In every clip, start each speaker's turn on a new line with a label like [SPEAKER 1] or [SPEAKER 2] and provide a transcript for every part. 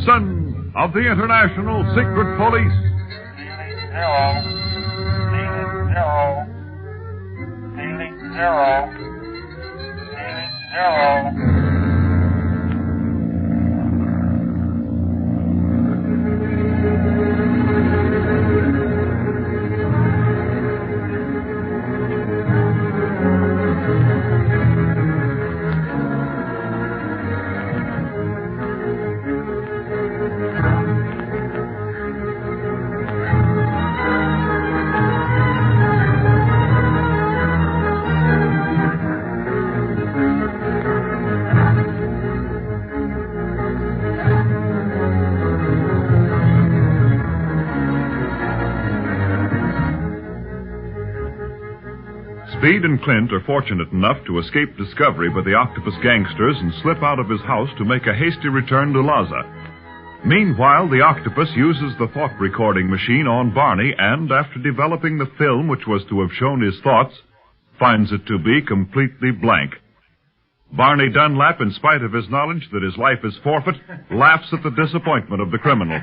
[SPEAKER 1] Gibson of the International Secret Police.
[SPEAKER 2] Feeling zero.
[SPEAKER 1] Speed and Clint are fortunate enough to escape discovery by the Octopus gangsters and slip out of his house to make a hasty return to Laza. Meanwhile, the Octopus uses the thought recording machine on Barney and, after developing the film which was to have shown his thoughts, finds it to be completely blank. Barney Dunlap, in spite of his knowledge that his life is forfeit, laughs at the disappointment of the criminal.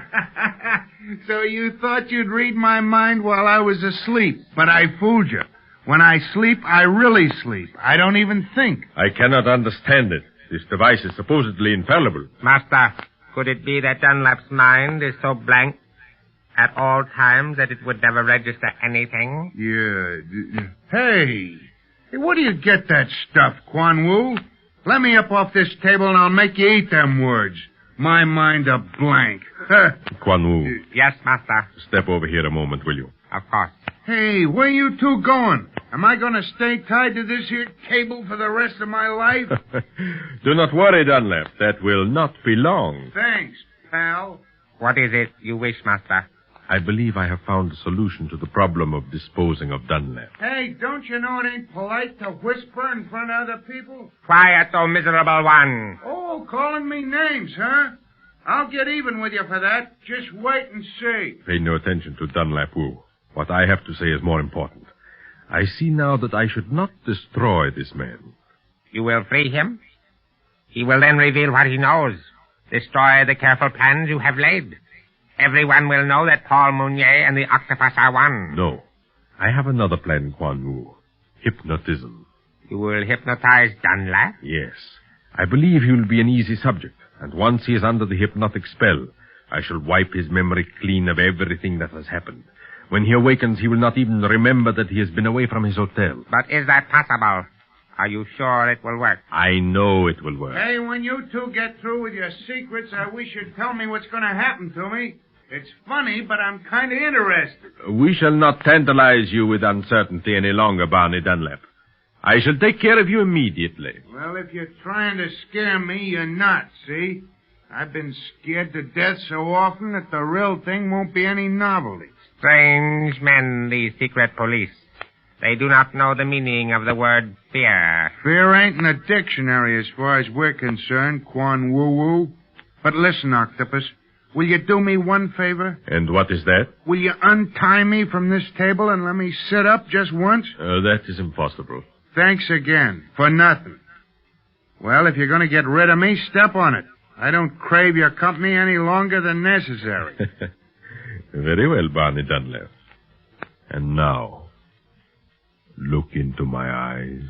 [SPEAKER 3] So you thought you'd read my mind while I was asleep, but I fooled you. When I sleep, I really sleep. I don't even think.
[SPEAKER 4] I cannot understand it. This device is supposedly infallible.
[SPEAKER 5] Master, could it be that Dunlap's mind is so blank at all times that it would never register anything?
[SPEAKER 3] Yeah. Hey, where do you get that stuff, Quan Wu? Let me up off this table and I'll make you eat them words. My mind a blank.
[SPEAKER 4] Quan Wu.
[SPEAKER 5] Yes, Master.
[SPEAKER 4] Step over here a moment, will you?
[SPEAKER 5] Of course.
[SPEAKER 3] Hey, where you two going? Am I going to stay tied to this here table for the rest of my life?
[SPEAKER 4] Do not worry, Dunlap. That will not be long.
[SPEAKER 3] Thanks, pal.
[SPEAKER 5] What is it you wish, Master?
[SPEAKER 4] I believe I have found a solution to the problem of disposing of Dunlap.
[SPEAKER 3] Hey, don't you know it ain't polite to whisper in front of other people?
[SPEAKER 5] Quiet, oh miserable one.
[SPEAKER 3] Oh, calling me names, huh? I'll get even with you for that. Just wait and see.
[SPEAKER 4] Pay no attention to Dunlap, Wu. What I have to say is more important. I see now that I should not destroy this man.
[SPEAKER 5] You will free him? He will then reveal what he knows. Destroy the careful plans you have laid. Everyone will know that Paul Mcnear and the Octopus are one.
[SPEAKER 4] No. I have another plan, Quan Wu. Hypnotism.
[SPEAKER 5] You will hypnotize Dunlap?
[SPEAKER 4] Yes. I believe he will be an easy subject, and once he is under the hypnotic spell, I shall wipe his memory clean of everything that has happened. When he awakens, he will not even remember that he has been away from his hotel.
[SPEAKER 5] But is that possible? Are you sure it will work?
[SPEAKER 4] I know it will work.
[SPEAKER 3] Hey, when you two get through with your secrets, I wish you'd tell me what's going to happen to me. It's funny, but I'm kind of interested.
[SPEAKER 4] We shall not tantalize you with uncertainty any longer, Barney Dunlap. I shall take care of you immediately.
[SPEAKER 3] Well, if you're trying to scare me, you're not, see? I've been scared to death so often that the real thing won't be any novelty.
[SPEAKER 5] Strange men, these secret police. They do not know the meaning of the word fear.
[SPEAKER 3] Fear ain't in the dictionary as far as we're concerned, Quan Wu-Wu. But listen, Octopus, will you do me one favor?
[SPEAKER 4] And what is that?
[SPEAKER 3] Will you untie me from this table and let me sit up just once?
[SPEAKER 4] That is impossible.
[SPEAKER 3] Thanks again. For nothing. Well, if you're going to get rid of me, step on it. I don't crave your company any longer than necessary.
[SPEAKER 4] Very well, Barney Dunlap. And now, look into my eyes.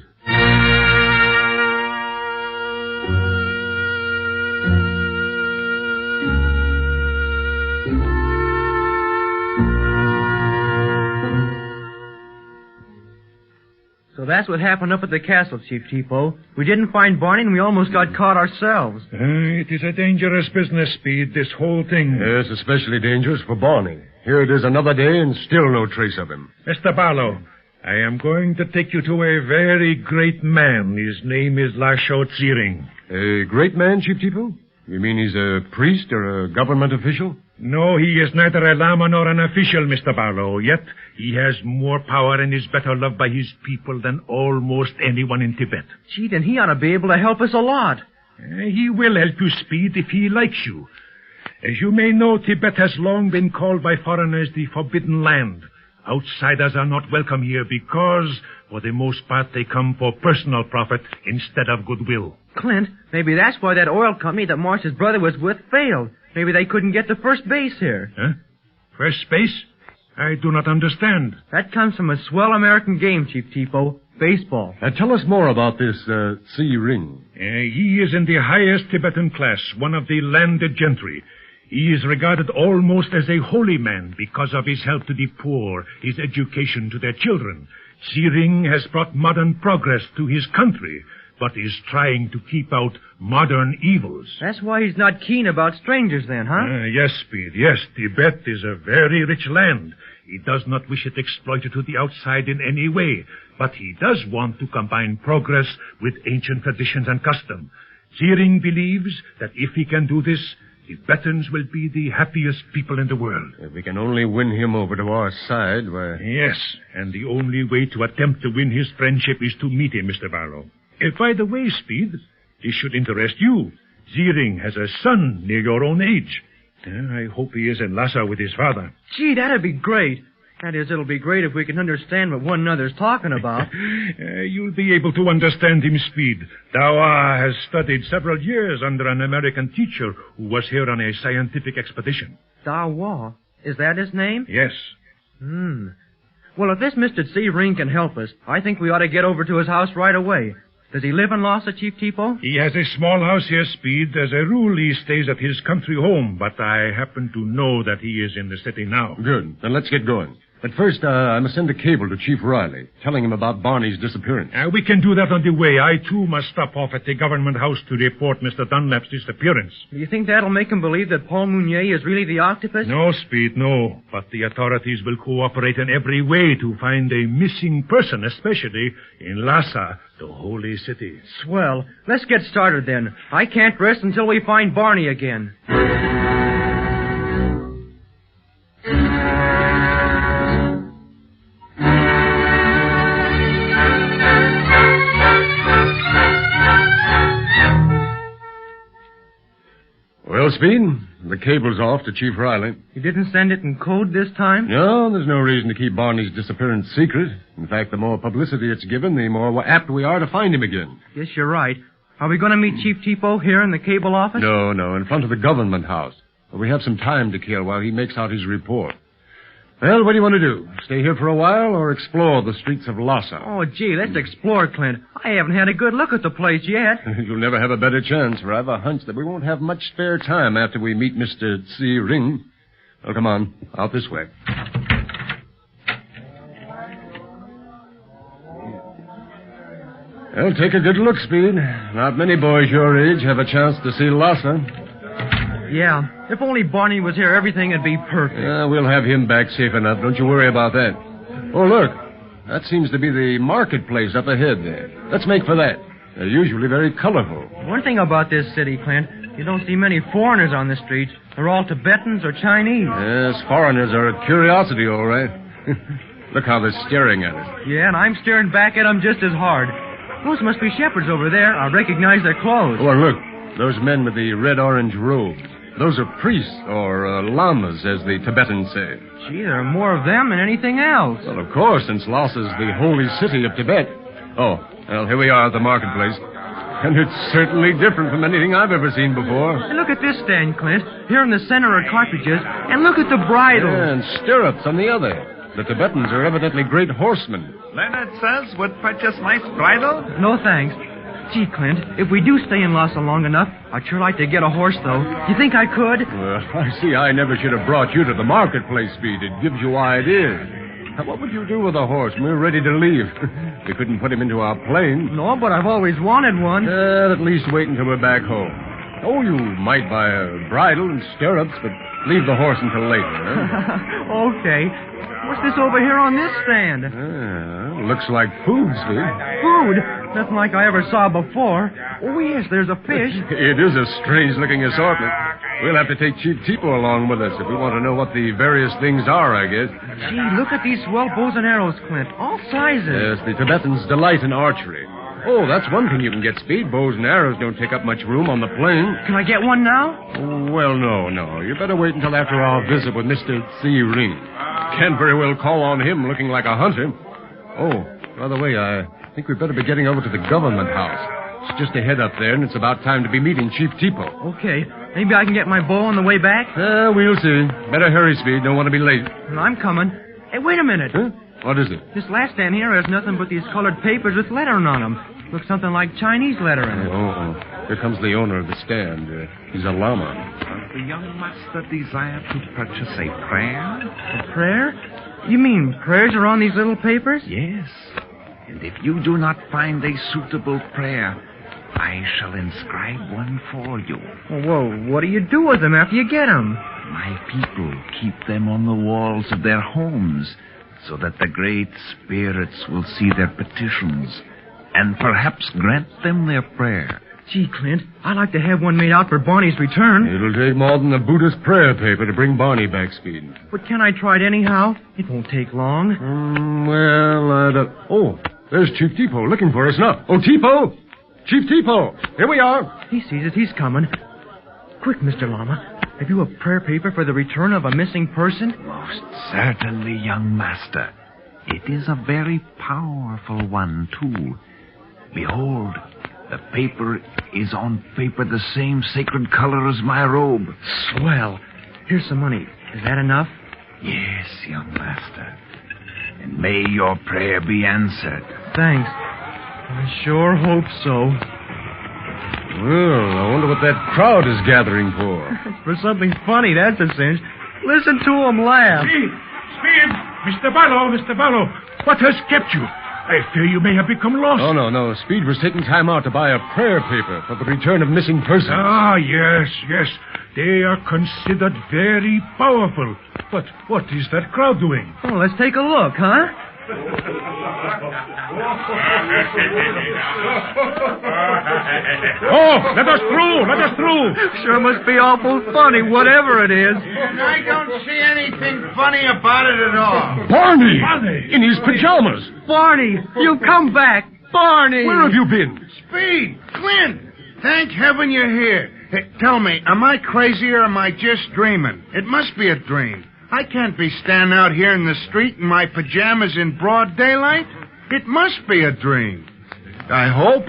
[SPEAKER 6] So that's what happened up at the castle, Chief Tipo. We didn't find Barney, and we almost got caught ourselves.
[SPEAKER 7] It is a dangerous business, Speed, this whole thing.
[SPEAKER 8] Yes, especially dangerous for Barney. Here it is another day, and still no trace of him.
[SPEAKER 7] Mr. Barlow, I am going to take you to a very great man. His name is Lasho Tsiring.
[SPEAKER 8] A great man, Chief Tipo? You mean he's a priest or a government official?
[SPEAKER 7] No, he is neither a lama nor an official, Mr. Barlow. Yet he has more power and is better loved by his people than almost anyone in Tibet.
[SPEAKER 6] Gee, then he ought to be able to help us a lot.
[SPEAKER 7] He will help you, Speed, if he likes you. As you may know, Tibet has long been called by foreigners the Forbidden Land. Outsiders are not welcome here because, for the most part, they come for personal profit instead of goodwill.
[SPEAKER 6] Clint, maybe that's why that oil company that Marsh's brother was with failed. Maybe they couldn't get to first base here.
[SPEAKER 7] Huh? First base? I do not understand.
[SPEAKER 6] That comes from a swell American game, Chief Tipo. Baseball.
[SPEAKER 8] Tell us more about this C. Ring.
[SPEAKER 7] He is in the highest Tibetan class, one of the landed gentry. He is regarded almost as a holy man because of his help to the poor, his education to their children. C. Ring has brought modern progress to his country, but is trying to keep out modern evils.
[SPEAKER 6] That's why he's not keen about strangers then, huh?
[SPEAKER 7] Yes, Speed, yes. Tibet is a very rich land. He does not wish it exploited to the outside in any way, but he does want to combine progress with ancient traditions and custom. Ring believes that if he can do this, Tibetans will be the happiest people in the world.
[SPEAKER 8] If we can only win him over to our side, why...
[SPEAKER 7] Yes, and the only way to attempt to win his friendship is to meet him, Mr. Barlow. By the way, Speed, this should interest you. Ring has a son near your own age. I hope he is in Lhasa with his father.
[SPEAKER 6] Gee, that'd be great. That is, it'll be great if we can understand what one another's talking about.
[SPEAKER 7] You'll be able to understand him, Speed. Dawa has studied several years under an American teacher who was here on a scientific expedition.
[SPEAKER 6] Dawa? Is that his name?
[SPEAKER 7] Yes.
[SPEAKER 6] Well, if this Mr. C. Ring can help us, I think we ought to get over to his house right away. Does he live in Lhasa, Chief Tipo?
[SPEAKER 7] He has a small house here, Speed. As a rule, he stays at his country home, but I happen to know that he is in the city now.
[SPEAKER 8] Good. Then let's get going. But first, I must send a cable to Chief Riley, telling him about Barney's disappearance.
[SPEAKER 7] We can do that on the way. I, too, must stop off at the government house to report Mr. Dunlap's disappearance.
[SPEAKER 6] Do you think that'll make him believe that Paul Mcnear is really the Octopus?
[SPEAKER 7] No, Speed, no. But the authorities will cooperate in every way to find a missing person, especially in Lhasa, the holy city.
[SPEAKER 6] Swell. Let's get started then. I can't rest until we find Barney again.
[SPEAKER 8] Well, Speed, the cable's off to Chief Riley.
[SPEAKER 6] You didn't send it in code this time?
[SPEAKER 8] No, there's no reason to keep Barney's disappearance secret. In fact, the more publicity it's given, the more apt we are to find him again.
[SPEAKER 6] Yes, you're right. Are we going to meet Chief Tipo here in the cable office?
[SPEAKER 8] No, in front of the government house. We have some time to kill while he makes out his report. Well, what do you want to do? Stay here for a while or explore the streets of Lhasa?
[SPEAKER 6] Oh, gee, let's explore, Clint. I haven't had a good look at the place yet.
[SPEAKER 8] You'll never have a better chance, for I've a hunch that we won't have much spare time after we meet Mr. C. Ring. Well, come on. Out this way. Well, take a good look, Speed. Not many boys your age have a chance to see Lhasa.
[SPEAKER 6] Yeah, if only Barney was here, everything would be perfect.
[SPEAKER 8] Yeah, we'll have him back safe enough. Don't you worry about that. Oh, look. That seems to be the marketplace up ahead there. Let's make for that. They're usually very colorful.
[SPEAKER 6] One thing about this city, Clint, you don't see many foreigners on the streets. They're all Tibetans or Chinese.
[SPEAKER 8] Yes, foreigners are a curiosity, all right. Look how they're staring at us.
[SPEAKER 6] Yeah, and I'm staring back at them just as hard. Those must be shepherds over there. I recognize their clothes.
[SPEAKER 8] Oh, look. Those men with the red-orange robes. Those are priests, or lamas, as the Tibetans say.
[SPEAKER 6] Gee, there are more of them than anything else.
[SPEAKER 8] Well, of course, since Lhasa's the holy city of Tibet. Oh, well, here we are at the marketplace. And it's certainly different from anything I've ever seen before.
[SPEAKER 6] And look at this stand, Clint. Here in the center are cartridges, and look at the bridles.
[SPEAKER 8] Yeah, and stirrups on the other. The Tibetans are evidently great horsemen.
[SPEAKER 2] Leonard says would purchase nice bridle.
[SPEAKER 6] No, thanks. Gee, Clint, if we do stay in Lhasa long enough, I'd sure like to get a horse, though. You think I could?
[SPEAKER 8] Well, I see I never should have brought you to the marketplace, Speed. It gives you ideas. Now, what would you do with a horse when we're ready to leave? We couldn't put him into our plane.
[SPEAKER 6] No, but I've always wanted one.
[SPEAKER 8] At least wait until we're back home. Oh, you might buy a bridle and stirrups, but leave the horse until later, huh?
[SPEAKER 6] Okay. What's this over here on this stand?
[SPEAKER 8] Looks like food, Speed.
[SPEAKER 6] Food? Nothing like I ever saw before. Oh, yes, there's a fish.
[SPEAKER 8] It is a strange-looking assortment. We'll have to take Chief Tipo along with us if we want to know what the various things are, I guess.
[SPEAKER 6] Gee, look at these swell bows and arrows, Clint. All sizes.
[SPEAKER 8] Yes, the Tibetans delight in archery. Oh, that's one thing you can get, Speed. Bows and arrows don't take up much room on the plane.
[SPEAKER 6] Can I get one now?
[SPEAKER 8] Oh, well, no. You better wait until after our visit with Mr. C. Ring. Can't very well call on him looking like a hunter. Oh, by the way, I think we'd better be getting over to the government house. It's just ahead up there, and it's about time to be meeting Chief Tipo.
[SPEAKER 6] Okay. Maybe I can get my bow on the way back?
[SPEAKER 8] We'll see. Better hurry, Speed. Don't want to be late.
[SPEAKER 6] I'm coming. Hey, wait a minute.
[SPEAKER 8] Huh? What is it?
[SPEAKER 6] This last stand here has nothing but these colored papers with lettering on them. Looks something like Chinese lettering.
[SPEAKER 8] Oh. Here comes the owner of the stand. He's a llama.
[SPEAKER 2] Does the young master desire to purchase a prayer?
[SPEAKER 6] A prayer? You mean prayers are on these little papers?
[SPEAKER 2] Yes. And if you do not find a suitable prayer, I shall inscribe one for you.
[SPEAKER 6] Whoa, what do you do with them after you get them?
[SPEAKER 2] My people keep them on the walls of their homes so that the great spirits will see their petitions and perhaps grant them their prayer.
[SPEAKER 6] Gee, Clint, I'd like to have one made out for Barney's return.
[SPEAKER 8] It'll take more than a Buddhist prayer paper to bring Barney back, Speed.
[SPEAKER 6] But can I try it anyhow? It won't take long.
[SPEAKER 8] I don't... Oh, there's Chief Tipo looking for us now. Oh, Tipo! Chief Tipo! Here we are.
[SPEAKER 6] He sees it. He's coming. Quick, Mr. Llama. Have you a prayer paper for the return of a missing person?
[SPEAKER 2] Most certainly, young master. It is a very powerful one, too. Behold, the paper is on paper the same sacred color as my robe.
[SPEAKER 6] Swell. Here's some money. Is that enough?
[SPEAKER 2] Yes, young master. And may your prayer be answered.
[SPEAKER 6] Thanks. I sure hope so.
[SPEAKER 8] Well, I wonder what that crowd is gathering for.
[SPEAKER 6] For something funny, that's a cinch. Listen to them laugh.
[SPEAKER 7] Speed! Mr. Barlow! What has kept you? I fear you may have become lost.
[SPEAKER 8] Oh, no. Speed was taking time out to buy a prayer paper for the return of missing persons.
[SPEAKER 7] Ah, yes. They are considered very powerful. But what is that crowd doing?
[SPEAKER 6] Oh, let's take a look, huh?
[SPEAKER 7] Oh, let us through!
[SPEAKER 6] Sure must be awful funny, whatever it is.
[SPEAKER 3] I don't see anything funny about it at all.
[SPEAKER 8] Barney! In his pajamas!
[SPEAKER 6] Barney, you come back! Barney!
[SPEAKER 8] Where have you been?
[SPEAKER 3] Speed! Clint! Thank heaven you're here. Hey, tell me, am I crazy or am I just dreaming? It must be a dream. I can't be standing out here in the street in my pajamas in broad daylight. It must be a dream. I hope.